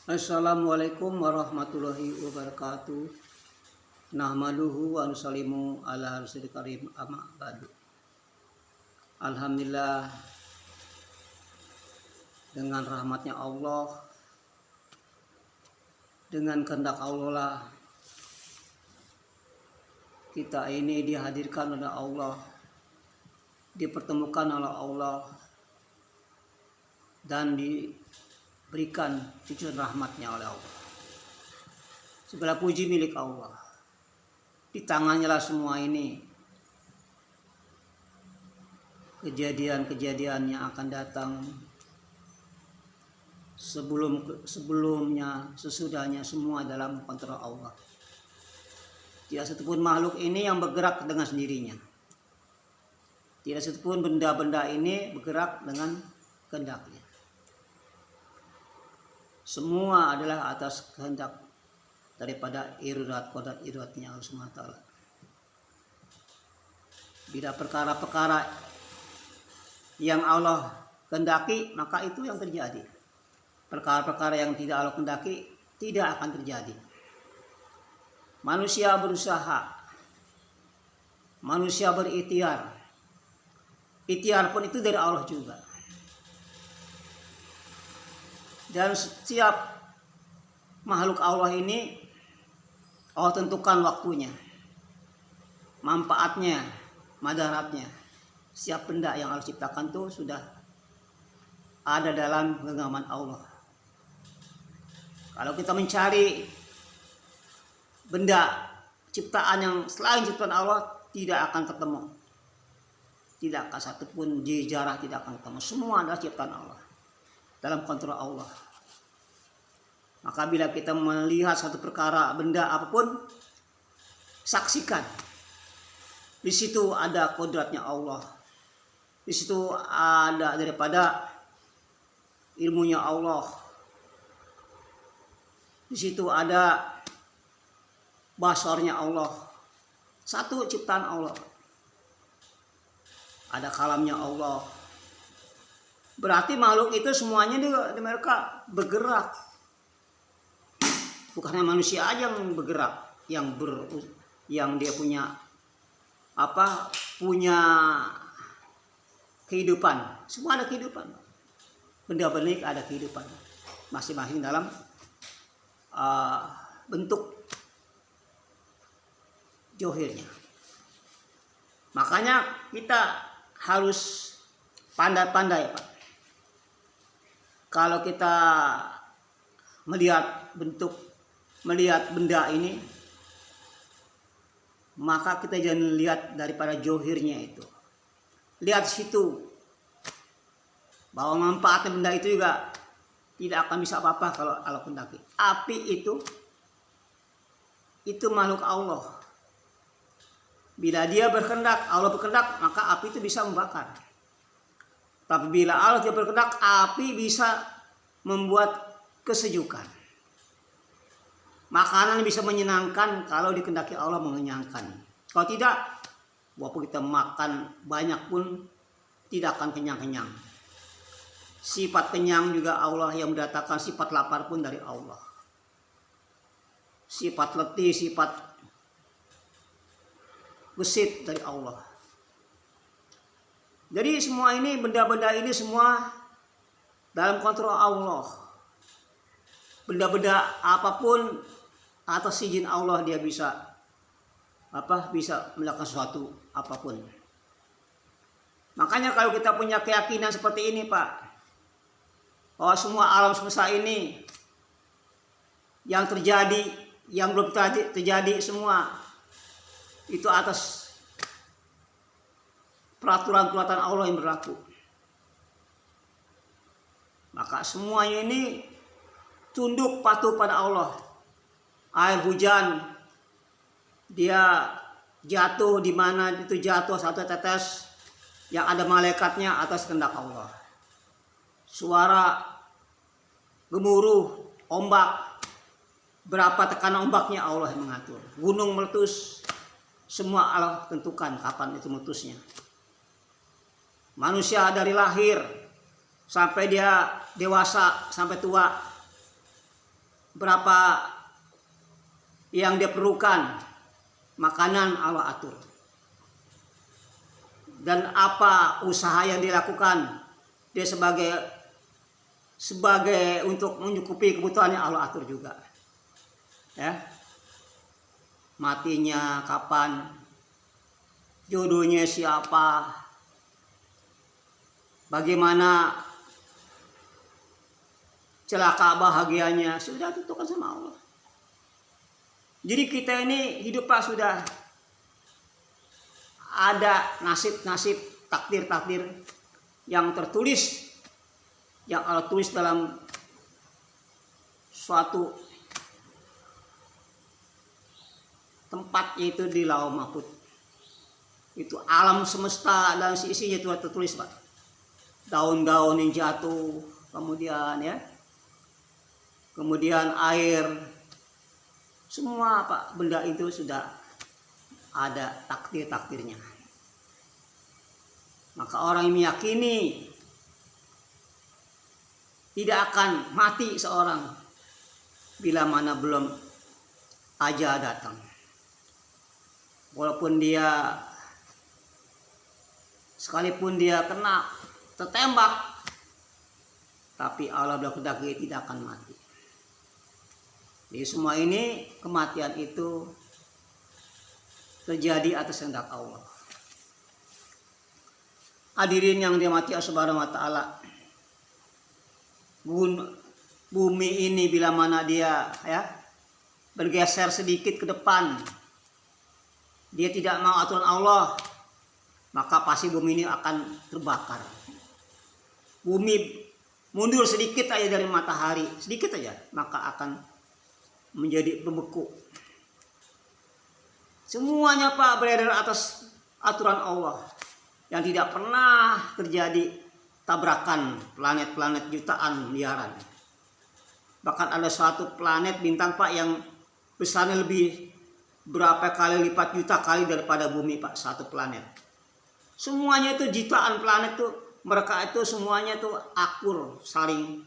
Assalamualaikum warahmatullahi wabarakatuh. Nahmaduhu wa nusallimu ala rasulil karim amma ba'du. Alhamdulillah, dengan rahmatnya Allah, dengan kehendak Allah lah kita ini dihadirkan oleh Allah, dipertemukan oleh Allah, dan diberikan cucuran rahmatnya oleh Allah. Segala puji milik Allah. Di tangannya lah semua ini. Kejadian-kejadian yang akan datang sebelumnya, sesudahnya, semua dalam kontrol Allah. Tidak satupun makhluk ini yang bergerak dengan sendirinya. Tidak satupun benda-benda ini bergerak dengan kehendaknya. Semua adalah atas kehendak daripada kodrat iratnya Allah SWT. Bila perkara-perkara yang Allah kehendaki, maka itu yang terjadi. Perkara-perkara yang tidak Allah kehendaki tidak akan terjadi. Manusia berusaha, manusia berikhtiar. Ikhtiar pun itu dari Allah juga. Dan setiap makhluk Allah ini Allah tentukan waktunya, manfaatnya, madaratnya. Setiap benda yang Allah ciptakan itu sudah ada dalam genggaman Allah. Kalau kita mencari benda ciptaan yang selain ciptaan Allah, tidak akan ketemu. Tidak akan satupun sejarah tidak akan ketemu. Semua adalah ciptaan Allah, dalam kontrol Allah. Maka bila kita melihat satu perkara, benda apapun, saksikan. Di situ ada kodratnya Allah. Di situ ada daripada ilmunya Allah. Di situ ada basarnya Allah. Satu ciptaan Allah. Ada kalamnya Allah. Berarti makhluk itu semuanya di mereka bergerak. Bukan hanya manusia aja yang bergerak, yang dia punya punya kehidupan. Semua ada kehidupan. Benda-benda ada kehidupan, masing-masing dalam bentuk johirnya. Makanya kita harus pandai-pandai, Pak. Kalau kita melihat benda ini, maka kita jangan lihat daripada johirnya itu. Lihat situ bahwa manfaatnya benda itu juga tidak akan bisa apa-apa kalau Allah kehendaki. Api itu makhluk Allah. Bila dia berkehendak, Allah berkehendak, maka api itu bisa membakar. Tapi bila Allah tidak berkehendak, api bisa membuat kesejukan. Makanan bisa menyenangkan kalau dikehendaki Allah mengenyangkan. Kalau tidak, walaupun kita makan banyak pun tidak akan kenyang-kenyang. Sifat kenyang juga Allah yang mendatangkan, sifat lapar pun dari Allah. Sifat letih, sifat gesit dari Allah. Jadi semua ini, benda-benda ini semua dalam kontrol Allah. Benda-benda apapun atas izin Allah dia bisa melakukan sesuatu apapun. Makanya kalau kita punya keyakinan seperti ini, Pak, bahwa semua alam semesta ini yang terjadi, yang belum terjadi semua itu atas peraturan Allah yang berlaku. Maka semuanya ini tunduk patuh pada Allah. Air hujan dia jatuh di mana itu jatuh satu tetes, yang ada malaikatnya atas kehendak Allah. Suara gemuruh ombak, berapa tekanan ombaknya Allah yang mengatur. Gunung meletus, semua Allah tentukan kapan itu meletusnya. Manusia dari lahir sampai dia dewasa, sampai tua, berapa yang dia perlukan, makanan Allah atur. Dan apa usaha yang dilakukan, dia sebagai untuk mencukupi kebutuhannya Allah atur juga. Ya. Matinya kapan, jodohnya siapa, bagaimana celaka bahagianya, sudah tentukan sama Allah. Jadi kita ini hidup Pak sudah ada nasib-nasib, takdir-takdir yang tertulis, yang Allah tulis dalam suatu tempat, yaitu di Lauh Mahfuz. Itu alam semesta dan isinya itu tertulis Pak. Daun-daun yang jatuh, kemudian air, semua Pak benda itu sudah ada takdir-takdirnya. Maka orang yang meyakini tidak akan mati seorang bila mana belum ajal datang. Walaupun dia sekalipun dia kena tertembak, tapi Allah berkehendak tidak akan mati. Jadi semua ini, kematian itu terjadi atas kehendak Allah. Hadirin yang dirahmati Allah Subhanahu wa taala. Bumi ini bila mana dia bergeser sedikit ke depan, dia tidak mau aturan Allah, maka pasti bumi ini akan terbakar. Bumi mundur sedikit aja dari matahari, sedikit aja, maka akan menjadi berbeku. Semuanya Pak beredar atas aturan Allah, yang tidak pernah terjadi tabrakan planet-planet jutaan miliaran. Bahkan ada suatu planet bintang Pak yang besarnya lebih berapa kali lipat, juta kali daripada bumi Pak, satu planet. Semuanya itu jutaan planet tuh, mereka itu semuanya tuh akur, saling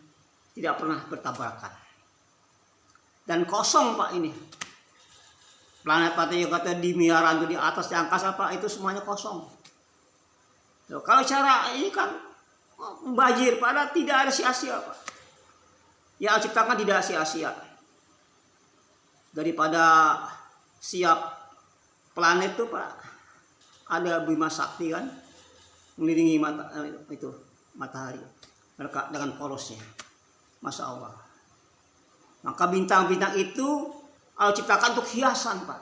tidak pernah bertabrakan. Dan kosong Pak ini. Planet-planet yang kata di miliaran itu di atas di angkasa Pak, itu semuanya kosong. Loh, kalau cara ini kan membajir, padahal tidak ada sia-sia Pak. Ya Allah ciptakan tidak sia-sia. Daripada siap planet itu Pak, ada Bima Sakti kan mengelilingi matahari mereka dengan porosnya. Masya Allah. Maka bintang-bintang itu Allah ciptakan untuk hiasan Pak.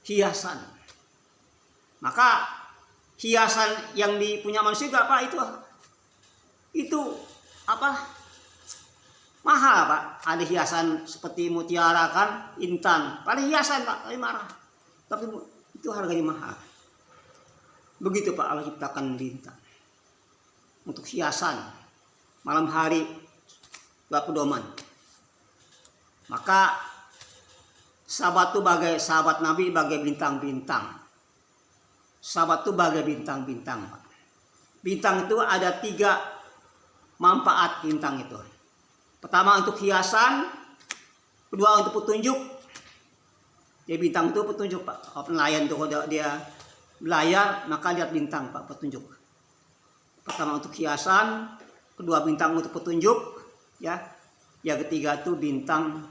Hiasan. Maka hiasan yang dipunya manusia juga Pak itu apa? Mahal Pak. Ada hiasan seperti mutiara kan, intan. Pada hiasan Pak, tapi marah. Tapi itu harganya mahal. Begitu Pak Allah ciptakan bintang. Untuk hiasan. Malam hari buat pedoman. Maka sahabat itu bagai sahabat Nabi, bagai bintang-bintang. Sahabat itu bagai bintang-bintang Pak. Bintang itu ada 3 manfaat bintang itu. Pertama untuk hiasan, kedua untuk petunjuk. Jadi bintang itu petunjuk Pak. Nelayan itu kalau dia belayar maka lihat bintang Pak, petunjuk. Pertama untuk hiasan, kedua bintang untuk petunjuk, ya. Yang ketiga itu bintang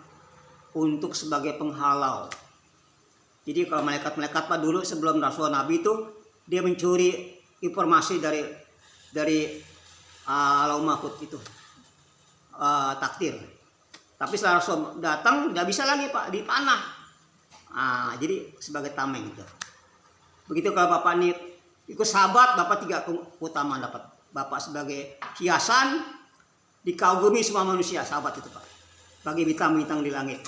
untuk sebagai penghalau. Jadi kalau malaikat-malaikat Pak dulu sebelum Rasul Nabi itu dia mencuri informasi dari Lauh Mahfuz itu takdir. Tapi setelah Rasul datang nggak bisa lagi Pak, dipanah. Jadi sebagai tameng itu. Begitu kalau Bapak ini ikut sahabat, Bapak 3 keutamaan dapat. Bapak sebagai hiasan, dikagumi semua manusia, sahabat itu Pak. Bagi bintang-bintang di langit.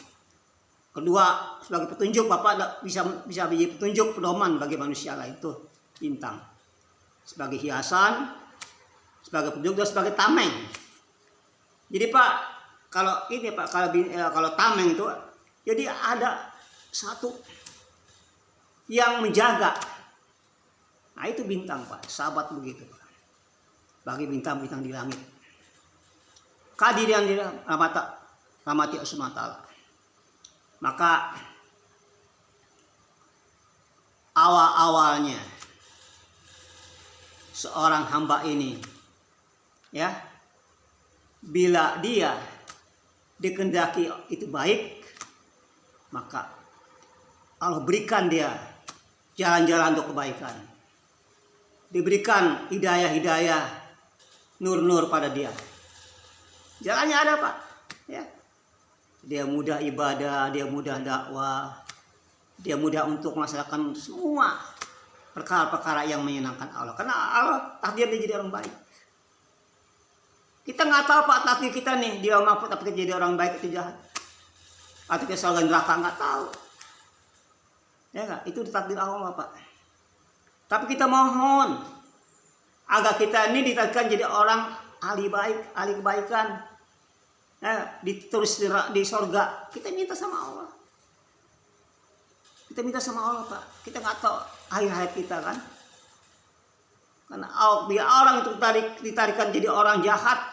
Kedua, sebagai petunjuk, Bapak bisa menjadi petunjuk pedoman bagi manusia lain itu bintang. Sebagai hiasan, sebagai petunjuk dan sebagai tameng. Jadi Pak, kalau ini Pak, kalau tameng itu, jadi ada satu yang menjaga. Nah itu bintang Pak, sahabat begitu Pak. Bagi bintang-bintang di langit. Kehadiran di mata rahmati Allah Subhanahu wa taala. Maka awal-awalnya seorang hamba ini, ya, bila dia dikehendaki itu baik, maka Allah berikan dia jalan-jalan untuk kebaikan. Diberikan hidayah-hidayah, nur-nur pada dia. Jalannya ada, Pak. Ya. Dia mudah ibadah, dia mudah dakwah, dia mudah untuk melaksanakan semua perkara-perkara yang menyenangkan Allah. Karena Allah takdir dia jadi orang baik. Kita nggak tahu, Pak, takdir kita nih dia mahfud tapi kita jadi orang baik atau jahat, atau kita surga neraka, nggak tahu. Ya nggak? Itu takdir Allah, Pak. Tapi kita mohon agar kita ini ditakdirkan jadi orang ahli baik, ahli kebaikan. Ditulis di surga. Kita minta sama Allah. Kita minta sama Allah, Pak. Kita nggak tahu akhir hayat kita kan. Karena bila orang itu ditarikan jadi orang jahat,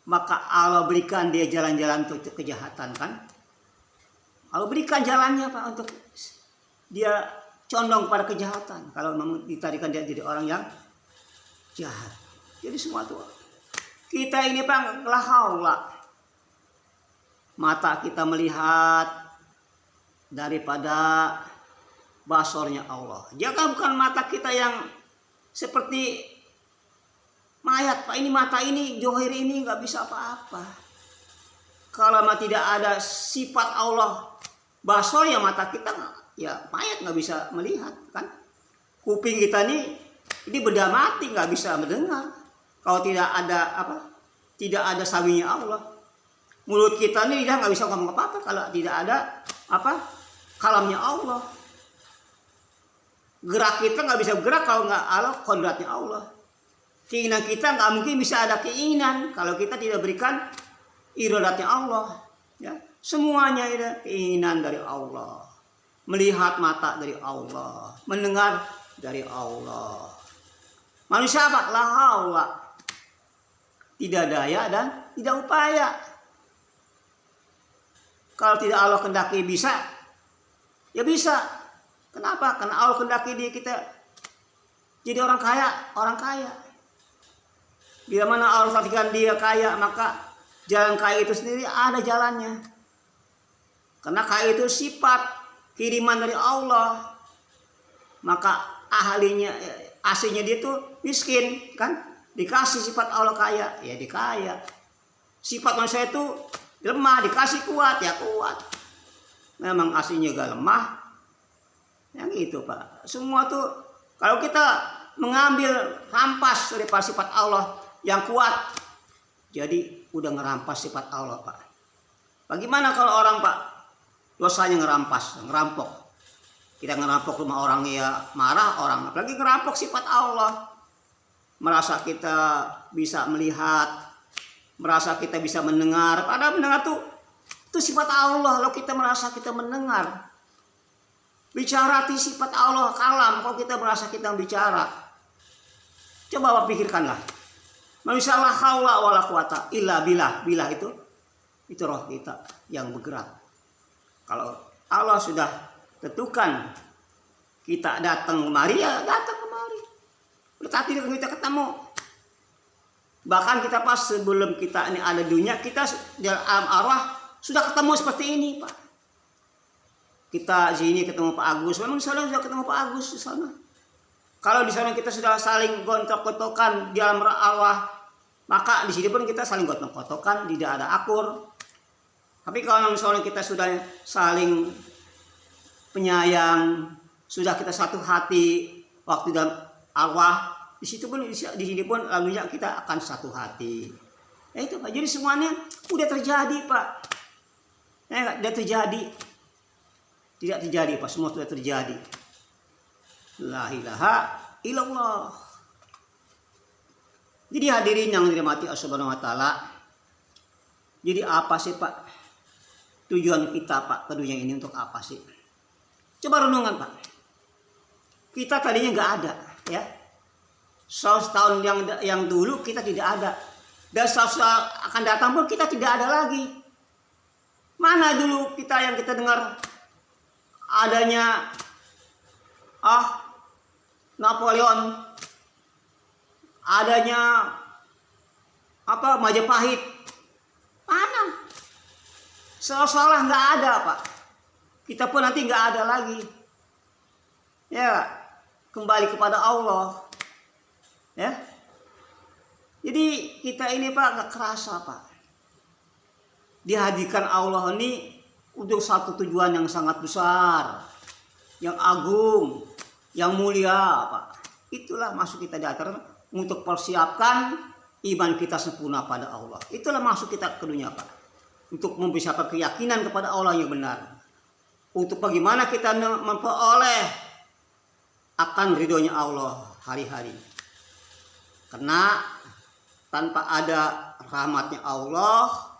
maka Allah berikan dia jalan-jalan untuk kejahatan kan. Allah berikan jalannya, Pak, untuk dia condong pada kejahatan. Kalau memang ditarikan dia jadi orang yang jahat. Jadi semua tuh kita ini, Pak, la haula. Mata kita melihat daripada basornya Allah. Jangan bukan mata kita yang seperti mayat, Pak. Ini mata ini, johir ini nggak bisa apa-apa. Kalau tidak ada sifat Allah basor ya mata kita, ya mayat nggak bisa melihat kan. Kuping kita ini benda mati, nggak bisa mendengar. Kalau tidak ada tidak ada sawinya Allah. Mulut kita ini lidah nggak bisa ngomong apa-apa kalau tidak ada kalamnya Allah. Gerak kita nggak bisa gerak kalau nggak Allah, kodratnya Allah. Keinginan kita nggak mungkin bisa ada keinginan kalau kita tidak berikan iradatnya Allah. Ya, semuanya itu keinginan dari Allah. Melihat mata dari Allah, mendengar dari Allah. Manusia, Pak, la haula. Tidak daya dan tidak upaya. Kalau tidak Allah kehendaki bisa, ya bisa. Kenapa? Karena Allah kehendaki kita jadi orang kaya. Bila mana Allah takdirkan dia kaya, maka jalan kaya itu sendiri ada jalannya. Karena kaya itu sifat kiriman dari Allah. Maka aslinya dia tuh miskin, kan? Dikasih sifat Allah kaya, ya dikaya. Sifat manusia itu lemah, dikasih kuat, ya kuat. Memang aslinya gak lemah. Yang itu, Pak. Semua tuh kalau kita mengambil rampas dari sifat Allah yang kuat, jadi udah ngerampas sifat Allah, Pak. Bagaimana kalau orang, Pak, dosanya ngerampok. Kita ngerampok rumah orang, ya marah orang. Apalagi ngerampok sifat Allah. Merasa kita bisa melihat, merasa kita bisa mendengar. Padahal mendengar itu sifat Allah. Kalau kita merasa kita mendengar, bicara di sifat Allah kalam. Kalau kita merasa kita bicara, coba pikirkanlah. Manusia la haula wala quwata illa billah. Billah itu roh kita yang bergerak. Kalau Allah sudah tentukan kita datang kemari, ya datang kemari. Tetapi kita ketemu. Bahkan kita pas sebelum kita ini ada dunia, kita dalam alam arwah sudah ketemu seperti ini, Pak. Kita sini ketemu Pak Agus, memang di sana sudah ketemu Pak Agus di sana. Kalau di sana kita sudah saling gontok-gontokan di alam arwah, maka di sini pun kita saling gontok-gontokan, tidak ada akur. Tapi kalau misalnya kita sudah saling penyayang, sudah kita satu hati waktu dalam arwah, di sini pun lalunya kita akan satu hati. Ya itu, Pak. Jadi semuanya udah terjadi, Pak. Ya, udah terjadi. Tidak terjadi, Pak. Semua sudah terjadi. La ilaha illallah. Jadi hadirin yang dirahmati Allah Subhanahu wa taala. Jadi apa sih, Pak? Tujuan kita, Pak, ke dunia ini untuk apa sih? Coba renungan, Pak. Kita tadinya nggak ada, ya. 100 tahun yang dulu kita tidak ada. Dan 100 akan datang pun kita tidak ada lagi. Mana dulu kita yang kita dengar adanya Napoleon, adanya Majapahit. Mana? Seolah-olah nggak ada, Pak. Kita pun nanti nggak ada lagi. Ya, kembali kepada Allah. Ya. Jadi kita ini, Pak, nggak kerasa, Pak. Dihadirkan Allah ini untuk satu tujuan yang sangat besar, yang agung, yang mulia, Pak. Itulah masuk kita diatur untuk persiapkan iman kita sempurna pada Allah. Itulah masuk kita ke dunia, Pak. Untuk mempersiapkan keyakinan kepada Allah yang benar. Untuk bagaimana kita memperoleh akan ridhonya Allah hari-hari. Karena tanpa ada rahmatnya Allah,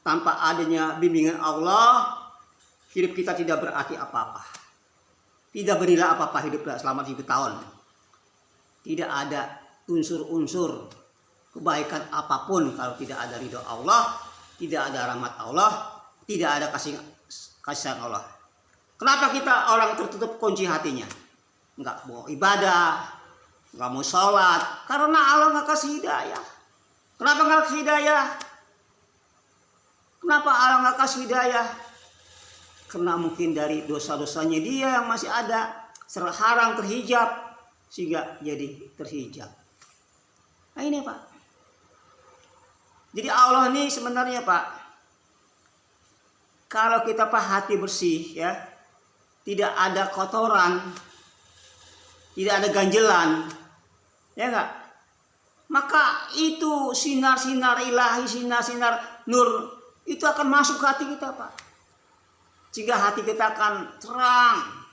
tanpa adanya bimbingan Allah, hidup kita tidak berarti apa-apa. Tidak bernilai apa-apa hidup selama 7 tahun. Tidak ada unsur-unsur kebaikan apapun kalau tidak ada ridho Allah, tidak ada rahmat Allah, tidak ada kasih Allah. Kenapa kita orang tertutup kunci hatinya? Enggak mau ibadah, enggak mau sholat, karena Allah enggak kasih hidayah. Kenapa enggak kasih hidayah? Kenapa Allah nggak kasih hidayah? Karena mungkin dari dosa-dosanya dia yang masih ada, terhalang, terhijab, sehingga jadi terhijab. Nah ini, Pak. Jadi Allah ini sebenarnya, Pak, kalau kita, Pak, hati bersih, ya, tidak ada kotoran, tidak ada ganjelan, ya enggak? Maka itu sinar-sinar ilahi, sinar-sinar nur itu akan masuk ke hati kita, Pak. Sehingga hati kita akan terang.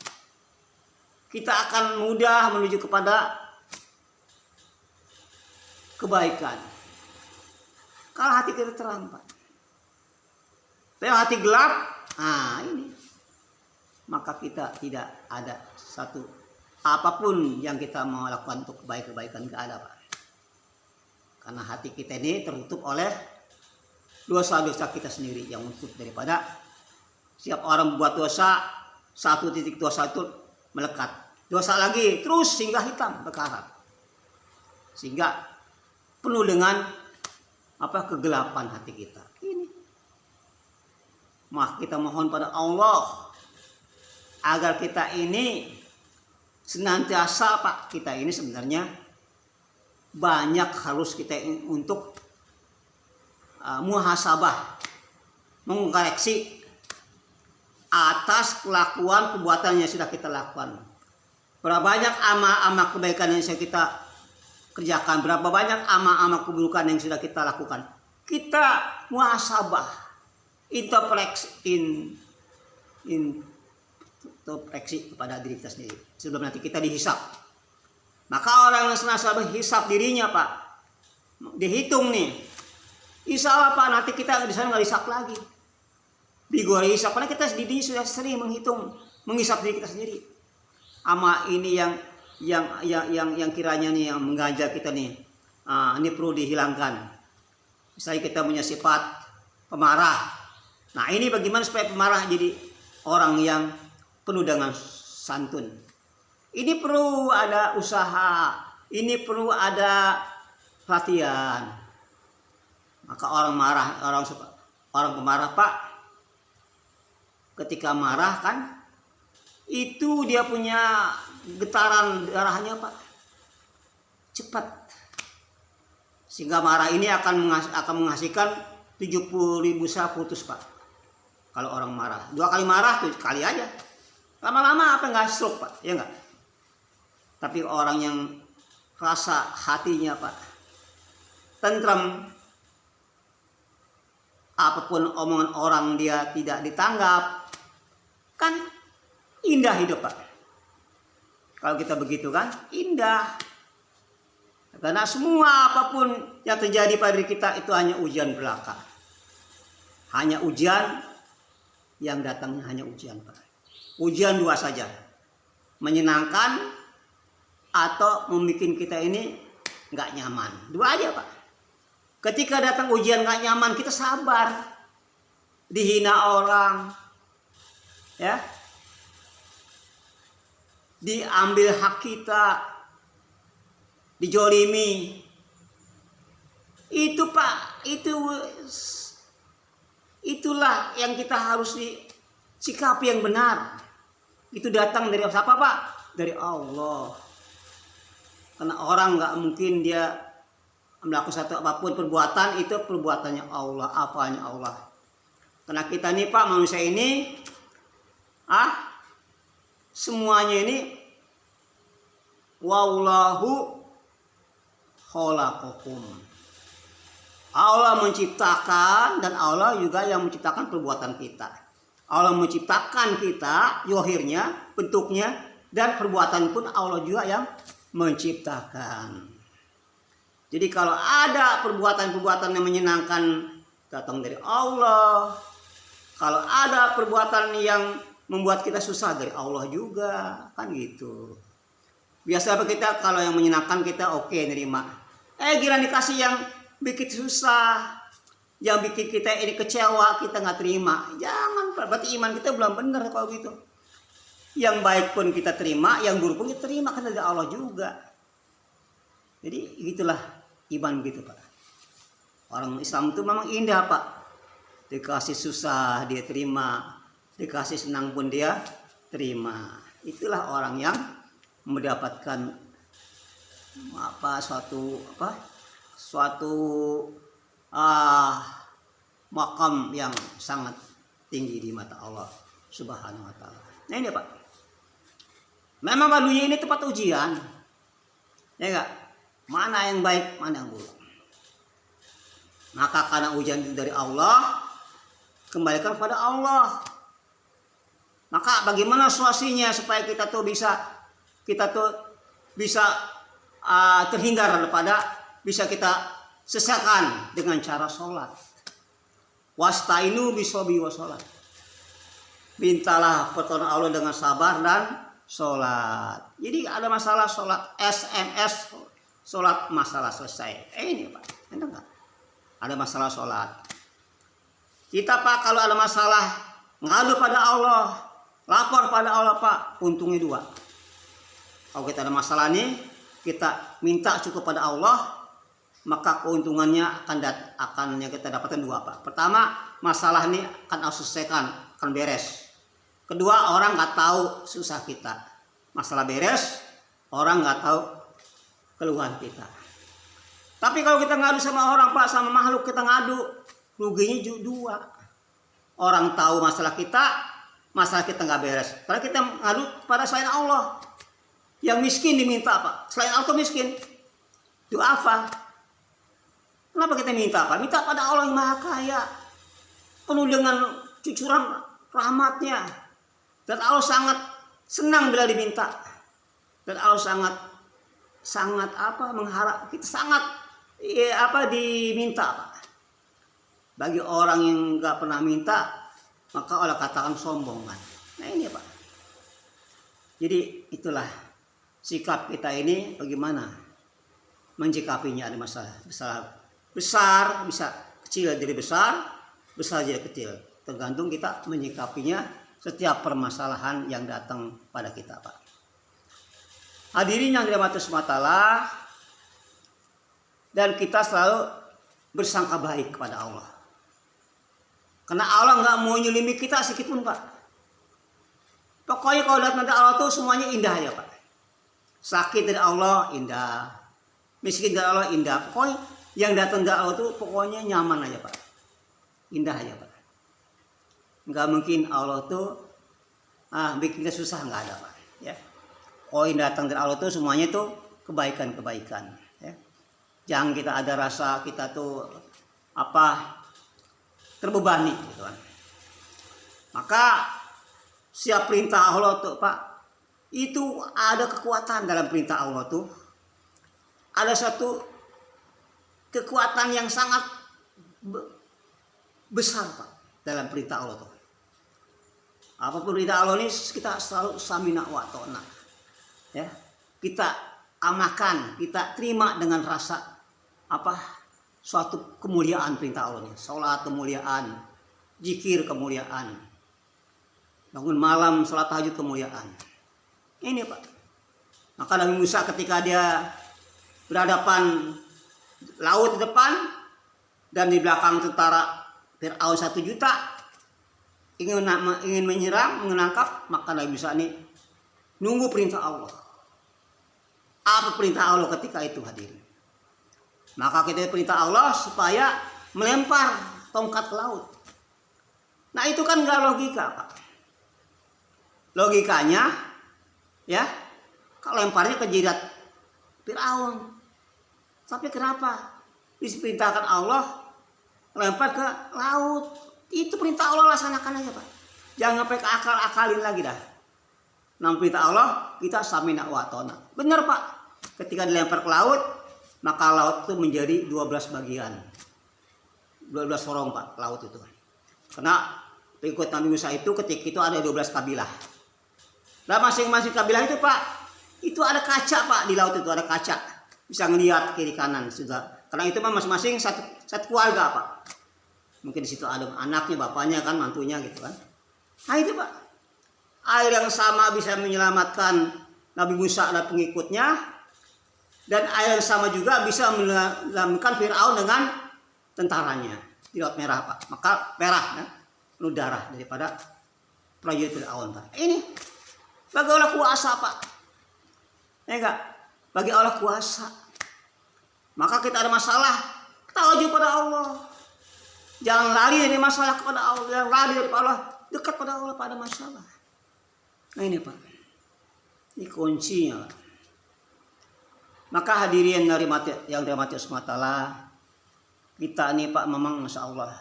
Kita akan mudah menuju kepada kebaikan. Kalau hati kita terang, Pak. Kalau hati gelap, ini. Maka kita tidak ada satu apapun yang kita mau lakukan untuk kebaikan gak ada, Pak. Karena hati kita ini tertutup oleh dosa-dosa kita sendiri yang untuk daripada setiap orang membuat dosa, satu titik dosa itu melekat. Dosa lagi terus sehingga hitam berkarat. Sehingga penuh dengan kegelapan hati kita. Ini. Maka kita mohon pada Allah agar kita ini senantiasa, Pak, kita ini sebenarnya banyak harus kita untuk muhasabah, mengkoreksi atas kelakuan perbuatan yang sudah kita lakukan. Berapa banyak amal-amal kebaikan yang sudah kita kerjakan, berapa banyak amal-amal keburukan yang sudah kita lakukan. Kita muhasabah, introspeksi kepada diri kita sendiri sebelum nanti kita dihisap. Maka orang yang senantiasa berhisap dirinya, Pak, dihitung nih. Insya Allah, Pak, nanti kita di sana nggak hisap lagi. Bigor hisap, karena kita sendiri sudah sering menghisap diri kita sendiri. Ama ini yang kiranya nih yang mengganjal kita nih, ini perlu dihilangkan. Misalnya kita punya sifat pemarah. Nah ini bagaimana supaya pemarah jadi orang yang penuh dengan santun. Ini perlu ada usaha, ini perlu ada latihan. Maka orang pemarah, Pak, ketika marah kan, itu dia punya getaran darahnya, Pak, cepat. Sehingga marah ini akan menghasilkan 70.000 sel putus, Pak. Kalau orang marah, 2 kali marah 7 kali aja. Lama-lama nggak stroke, Pak, ya enggak? Tapi orang yang rasa hatinya, Pak, tentram, apapun omongan orang dia tidak ditanggap, kan indah hidup, Pak. Kalau kita begitu kan indah. Karena semua apapun yang terjadi pada diri kita itu hanya ujian belaka. Hanya ujian yang datangnya hanya ujian, Pak. Ujian 2 saja. Menyenangkan atau membuat kita ini nggak nyaman. 2 aja, Pak. Ketika datang ujian gak nyaman, kita sabar. dihina orang, ya, diambil hak kita, dijolimi. Itu Pak, itulah yang kita harus sikapi yang benar. Itu datang dari siapa Pak? Dari Allah. Karena orang nggak mungkin dia melakukan satu apapun perbuatan, itu perbuatannya Allah, apanya Allah. Karena kita nih Pak, manusia ini semuanya ini wallahu khalaqakum. Allah menciptakan dan Allah juga yang menciptakan perbuatan kita. Allah menciptakan kita, zahirnya, bentuknya, dan perbuatan pun Allah juga yang menciptakan. Jadi kalau ada perbuatan-perbuatan yang menyenangkan datang dari Allah. Kalau ada perbuatan yang membuat kita susah dari Allah juga, kan gitu. Biasa kita kalau yang menyenangkan kita oke nerima. Giliran dikasih yang bikin susah, yang bikin kita ini kecewa, kita nggak terima. Jangan, berarti iman kita belum benar kalau gitu. Yang baik pun kita terima, yang buruk pun kita terima, kan dari Allah juga. Jadi gitulah iman gitu Pak. Orang Islam itu memang indah Pak. Dikasih susah dia terima, dikasih senang pun dia terima. Itulah orang yang mendapatkan suatu makam yang sangat tinggi di mata Allah Subhanahu wa taala. Nah ini Pak. Memang Pak, dunia ini tempat ujian. Ya enggak? Mana yang baik, mana yang buruk. Maka karena ujian itu dari Allah, kembalikan kepada Allah. Maka bagaimana solusinya supaya kita tuh bisa terhindar daripada bisa kita sesakan dengan cara sholat. Wastainu bisobi wa sholat. Mintalah pertolongan Allah dengan sabar dan sholat. Jadi ada masalah sholat SMS, sholat masalah selesai. Ini Pak, enak nggak? Ada masalah sholat. Kita Pak kalau ada masalah ngadu pada Allah, lapor pada Allah Pak, untungnya 2. Kalau kita ada masalah nih, kita minta cukup pada Allah, maka keuntungannya akan yang kita dapatkan 2 Pak. Pertama, masalah ini akan selesaikan, akan beres. Kedua, orang nggak tahu susah kita. Masalah beres, orang nggak tahu keluhan kita. Tapi kalau kita ngadu sama orang Pak, sama makhluk kita ngadu, ruginya 2. Orang tahu masalah kita nggak beres. Karena kita ngadu pada selain Allah. Yang miskin diminta Pak. Selain Allah miskin. Itu apa? Kenapa kita minta Pak? Minta pada Allah yang Maha Kaya. Penuh dengan cucuran rahmatnya. Dan Allah sangat senang bila diminta. Dan Allah sangat mengharap kita sangat diminta Pak. Bagi orang yang nggak pernah minta, maka Allah katakan sombong kan. Nah ini Pak. Jadi itulah sikap kita ini bagaimana menjikapinya. Ada masalah besar bisa kecil jadi besar jadi kecil. Tergantung kita menyikapinya setiap permasalahan yang datang pada kita Pak. Hadirin yang dirahmati Allah, dan kita selalu bersangka baik kepada Allah. Karena Allah nggak mau nyelimi kita sedikit pun Pak. Pokoknya kalau datang dari Allah tuh semuanya indah ya Pak. Sakit dari Allah indah, miskin dari Allah indah. Pokoknya yang datang dari Allah tuh pokoknya nyaman aja Pak. Indah aja Pak. Nggak mungkin Allah tuh bikin kita susah, nggak ada Pak. Ya. Kalau yang datang dari Allah tuh semuanya tuh kebaikan-kebaikan. Ya. Jangan kita ada rasa kita tuh terbebani gitu kan. Maka siap perintah Allah tuh Pak, itu ada kekuatan dalam perintah Allah tuh. Ada satu kekuatan yang sangat besar Pak dalam perintah Allah tuh. Apapun perintah Allah ini kita selalu samina wa ta'na. Ya. Kita amalkan, kita terima dengan rasa suatu kemuliaan perintah Allah ini. Salat kemuliaan, zikir kemuliaan. Bangun malam salat tahajud kemuliaan. Ini Pak. Maka Nabi Musa ketika dia berhadapan laut di depan dan di belakang tentara Fir'aun 1 juta ingin menyerang, menangkap, maka Nabi Musa ini nunggu perintah Allah. Apa perintah Allah ketika itu hadirin? Maka kita perintah Allah supaya melempar tongkat ke laut. Nah itu kan nggak logika Pak. Logikanya ya kalau lemparnya ke jidat Fir'aun. Tapi kenapa diperintahkan Allah lempar ke laut? Itu perintah Allah, laksanakan aja Pak. Jangan sampai akal-akalin lagi dah. Nah perintah Allah kita samina wa atona. Benar Pak. Ketika dilempar ke laut, maka laut itu menjadi 12 bagian. 12 sorong Pak laut itu. Karena pengikut Nabi Musa itu ketika itu ada 12 kabilah. Dan masing-masing kabilah itu Pak, itu ada kaca Pak, di laut itu ada kaca. Bisa ngelihat kiri kanan sudah. Karena itu masing-masing satu keluarga Pak. Mungkin di situ ada anaknya, bapaknya kan, mantunya gitu kan. Nah itu Pak. Air yang sama bisa menyelamatkan Nabi Musa dan pengikutnya. Dan air yang sama juga bisa menyelamatkan Fir'aun dengan tentaranya di Laut Merah Pak. Maka merah ya, penuh darah daripada prajurit Fir'aun Pak. Ini bagi Allah kuasa Pak. Ya enggak? Bagi Allah kuasa. Maka kita ada masalah, tawajud pada Allah. Jangan lari dari masalah kepada Allah, jangan lari dari Allah, dekat pada Allah pada masalah. Nah ini Pak, ini kuncinya. Maka hadirin yang dirahmati Allah SWT, kita ini Pak memang Masya Allah.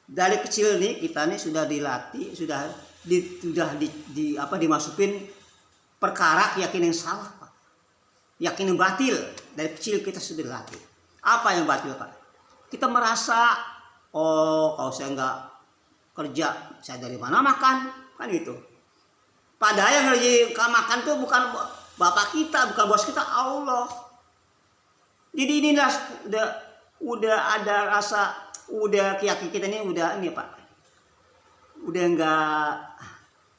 Dari kecil nih kita nih sudah dilatih, sudah dimasukin perkara keyakinan yang salah Pak. Yakin yang batil. Dari kecil kita sudah dilatih. Apa yang batil Pak? Kita merasa, oh kalau saya nggak kerja, saya dari mana makan? Kan gitu. Padahal yang lagi makan tuh bukan bapak kita, bukan bos kita, Allah. Jadi inilah udah ada rasa, udah keyakinan kita ini udah ini Pak.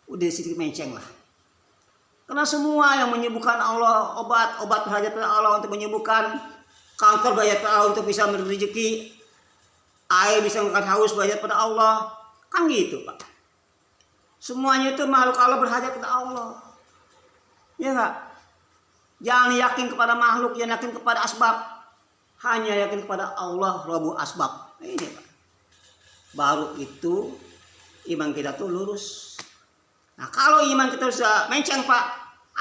Udah sedikit menceng lah. Karena semua yang menyembuhkan Allah, obat berhajat pada Allah untuk menyembuhkan, kanker berhajat pada Allah untuk bisa memberi rezeki, air bisa mengangkat haus berhajat pada Allah, kan gitu Pak. Semuanya itu makhluk Allah berhajat pada Allah. Ya enggak? Jangan yakin kepada makhluk, jangan yakin kepada asbab. Hanya yakin kepada Allah, Rabbul Asbab. Ini Pak. Baru itu iman kita tuh lurus. Nah kalau iman kita sudah menceng Pak,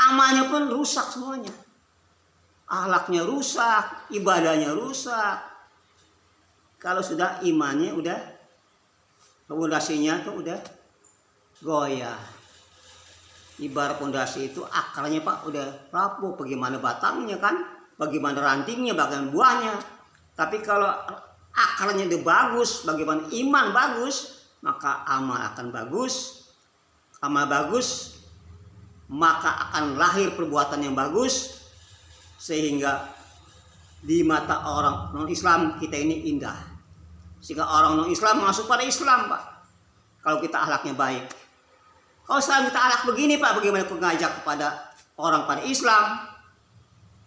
amalnya pun rusak semuanya. Akhlaknya rusak, ibadahnya rusak. Kalau sudah imannya udah, fondasinya tuh udah goyah. Ibarat fondasi itu akarnya Pak udah rapuh, bagaimana batangnya kan, bagaimana rantingnya, bagaimana buahnya. Tapi kalau akarnya udah bagus, bagaimana iman bagus, maka amal akan bagus. Amal bagus, maka akan lahir perbuatan yang bagus, sehingga di mata orang non Islam kita ini indah, sehingga orang non Islam masuk pada Islam Pak. Kalau kita akhlaknya baik. Kalau sekarang kita akhlak begini Pak, bagaimana aku ngajak kepada orang pada Islam?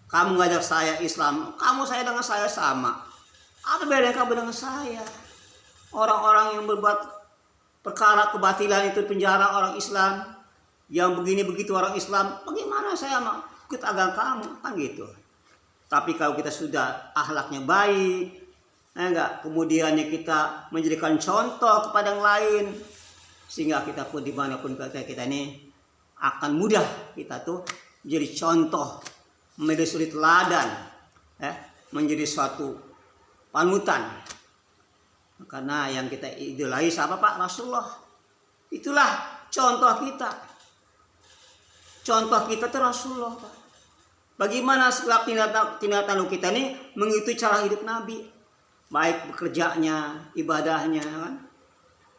Kamu ngajak saya Islam, kamu saya dengan saya sama. Apa bedanya kamu dengan saya? Orang-orang yang berbuat perkara kebatilan itu penjara orang Islam, yang begini begitu orang Islam, bagaimana saya mau ikut agama kamu, kan gitu. Tapi kalau kita sudah akhlaknya baik, enggak, kemudiannya kita menjadikan contoh kepada yang lain, sehingga kita pun dimanapun kita ini akan mudah kita tuh menjadi contoh, menjadi suri teladan, menjadi suatu panutan. Karena yang kita idolai siapa Pak? Rasulullah. Itulah contoh kita. Contoh kita itu Rasulullah Pak. Bagaimana setiap tindakan kita ini mengikuti cara hidup Nabi. Baik bekerjanya, ibadahnya kan.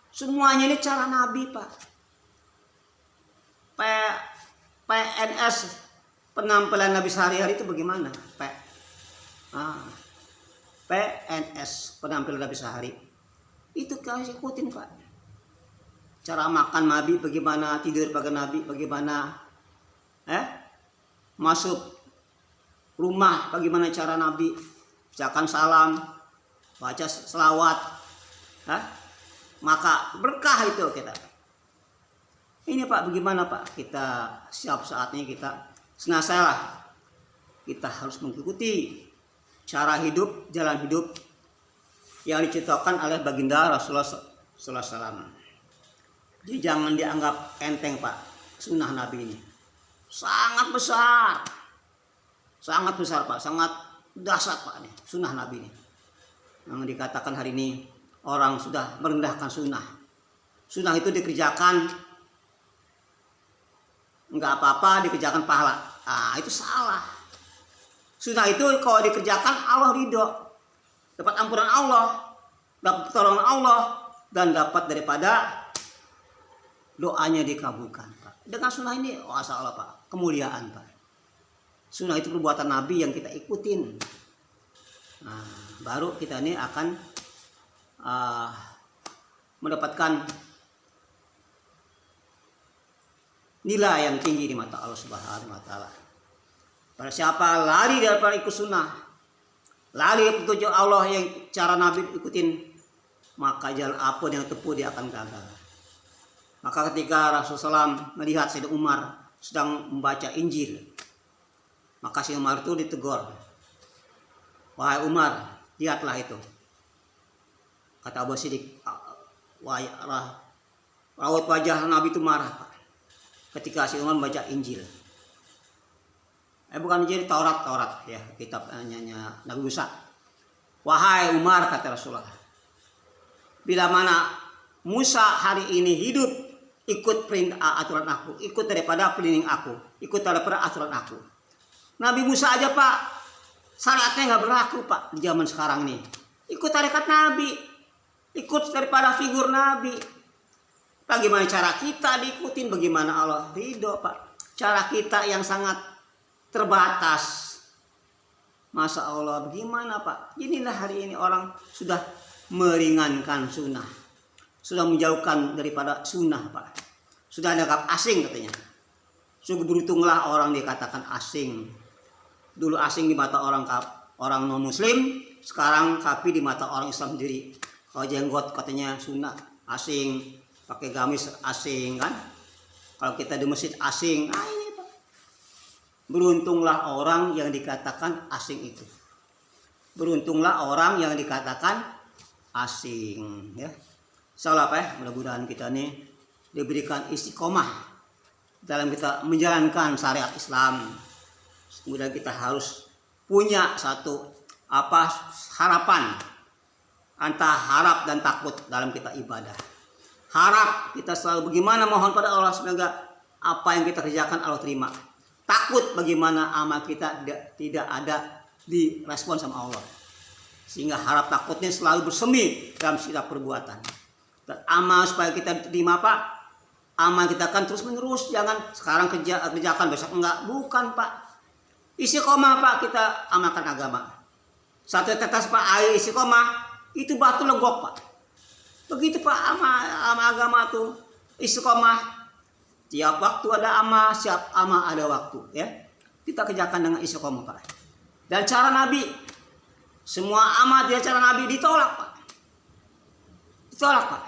Semuanya ini cara Nabi Pak. PNS, penampilan Nabi sehari-hari itu bagaimana? PNS, penampilan Nabi sehari. Itu harus ikutin Pak. Cara makan Nabi bagaimana, tidur pakai Nabi bagaimana, masuk rumah bagaimana cara Nabi, ucapkan salam, baca selawat, maka berkah itu kita. Ini Pak, bagaimana Pak kita siap saatnya kita senasalah kita harus mengikuti cara hidup, jalan hidup yang dicontohkan oleh baginda Rasulullah SAW. Jadi jangan dianggap enteng Pak, sunnah Nabi ini sangat besar Pak, sangat dahsyat Pak nih sunnah Nabi ini. Yang dikatakan hari ini orang sudah merendahkan sunnah. Sunnah itu dikerjakan nggak apa-apa, dikerjakan pahala. Itu salah. Sunnah itu kalau dikerjakan Allah ridho, dapat ampunan Allah, dapat pertolongan Allah, dan dapat daripada doanya dikabulkan Pak. Dengan sunnah ini, masya Allah Pak, kemuliaan Pak. Sunnah itu perbuatan Nabi yang kita ikutin. Nah, baru kita ini akan mendapatkan nilai yang tinggi di mata Allah Subhanahu wa Ta'ala. Pada siapa lari daripada ikut sunnah, lari dari petunjuk Allah yang cara Nabi ikutin, maka jalan apa yang tempuh dia akan gagal. Maka ketika Rasulullah SAW melihat Sayyidina Umar sedang membaca Injil, maka Sayyidina Umar itu ditegur. Wahai Umar, lihatlah itu. Kata Abu Siddiq, raut wajah Nabi itu marah Pak, ketika Sayyidina Umar membaca Injil. Bukan Injil, Taurat ya, kitabnya Nabi Musa. Wahai Umar, kata Rasulullah, bila mana Musa hari ini hidup ikut perintah aturan aku, ikut daripada pelindung aku, ikut daripada aturan aku. Nabi Musa aja Pak, syariatnya nggak berlaku Pak di zaman sekarang ini. Ikut tarekat Nabi, ikut daripada figur Nabi. Bagaimana cara kita diikutin, bagaimana Allah ridho Pak. Cara kita yang sangat terbatas. Masya Allah, bagaimana Pak? Inilah hari ini orang sudah meringankan sunnah, sudah menjauhkan daripada sunnah Pak. Sudah dianggap asing katanya. Sungguh beruntunglah orang dikatakan asing. Dulu asing di mata orang non muslim, sekarang tapi di mata orang Islam sendiri. Kalau jenggot katanya sunnah, asing. Pakai gamis asing kan. Kalau kita di masjid asing. Ini Pak. Beruntunglah orang yang dikatakan asing itu. Beruntunglah orang yang dikatakan asing ya. Insyaallah Pak ya, mudah-mudahan kita nih diberikan istiqomah dalam kita menjalankan syariat Islam. Kemudian kita harus punya satu harapan antara harap dan takut dalam kita ibadah. Harap kita selalu bagaimana mohon pada Allah semoga apa yang kita kerjakan Allah terima. Takut bagaimana amal kita tidak ada direspon sama Allah. Sehingga harap takutnya selalu bersemi dalam setiap perbuatan. Dan amal supaya kita diterima Pak, amal kita akan terus menerus. Jangan sekarang kerjakan besok enggak. Bukan Pak. Istiqomah Pak, kita amalkan agama. Satu tetes Pak air istiqomah, itu batu legok Pak. Begitu Pak amal agama tuh istiqomah. Tiap waktu ada amal, siap amal ada waktu ya. Kita kerjakan dengan istiqomah Pak. Dan cara Nabi, semua amal dia cara Nabi ditolak Pak. Ditolak Pak.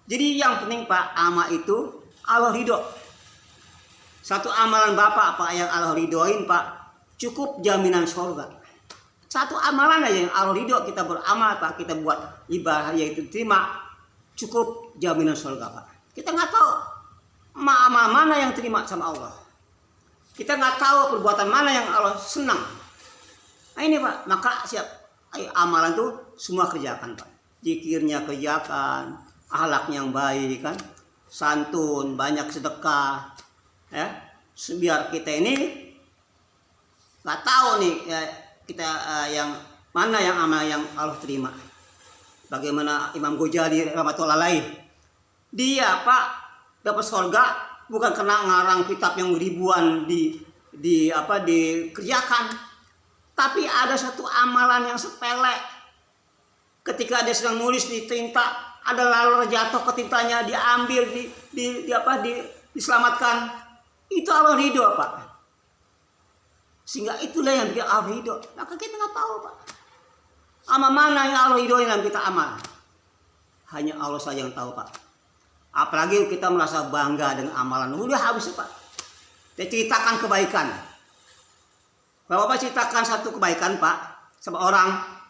Jadi yang penting Pak, amal itu Allah ridho. Satu amalan Bapak Pak yang Allah ridhoin Pak, cukup jaminan surga. Satu amalan aja yang Allah ridho kita beramal Pak, kita buat ibadah yaitu terima, cukup jaminan surga Pak. Kita nggak tahu amal mana yang terima sama Allah. Kita nggak tahu perbuatan mana yang Allah senang. Nah ini Pak, maka siap. Amalan tuh semua kerjakan Pak. Zikirnya kerjakan, akhlaknya yang baik kan, santun, banyak sedekah, ya. Biar kita ini nggak tahu nih ya, kita yang mana yang amal yang Allah terima. Bagaimana Imam Ghazali rahmatullah alaih, dia Pak dapat surga bukan karena ngarang kitab yang ribuan dikerjakan, tapi ada satu amalan yang sepele Ketika dia sedang nulis di tinta, ada laler jatuh ke tintanya, diambil, diselamatkan. Itu Allah ridho, Pak. Sehingga itulah yang bikin Allah ridho. Maka kita nggak tahu, Pak. Amal mana yang Allah ridho yang kita amal? Hanya Allah saja yang tahu, Pak. Apalagi kita merasa bangga dengan amalan. Udah habis, Pak. Dia ceritakan kebaikan. Bapak ceritakan satu kebaikan, Pak. Sama orang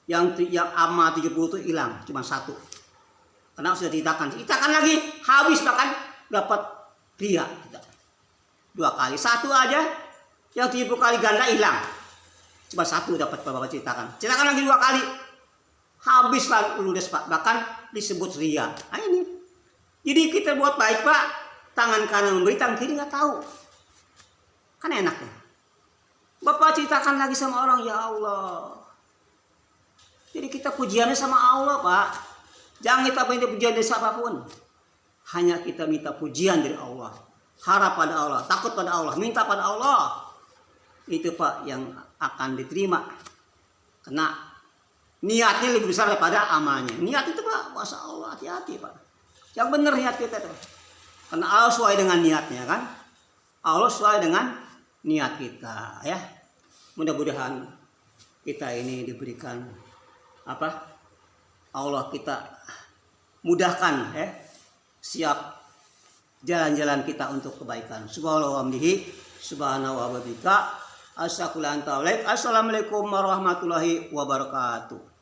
yang amal 70 itu hilang, cuma satu. Karena sudah ceritakan lagi, habis bahkan dapat ria. 2 kali, satu aja yang 70 kali ganda hilang, cuma satu dapat. Bapak ceritakan lagi 2 kali, habis lah ludes, Pak. Bahkan disebut ria. Nah ini, jadi kita buat baik, Pak, tangan kanan memberi, tangan kiri nggak tahu, kan enak ya. Bapak ceritakan lagi sama orang, ya Allah. Jadi kita pujiannya sama Allah, Pak. Jangan kita minta pujian dari siapapun. Hanya kita minta pujian dari Allah. Harap pada Allah, takut pada Allah, minta pada Allah. Itu, Pak, yang akan diterima. Karena niatnya lebih besar daripada amalnya. Niat itu, Pak, Masya Allah, hati-hati, Pak. Yang benar niat kita tuh. Karena Allah sesuai dengan niatnya, kan. Allah sesuai dengan niat kita, ya. Mudah-mudahan kita ini diberikan Allah kita mudahkan, ya, siap jalan-jalan kita untuk kebaikan. Subhanahu wa bihamdihi. Assalamualaikum warahmatullahi wabarakatuh.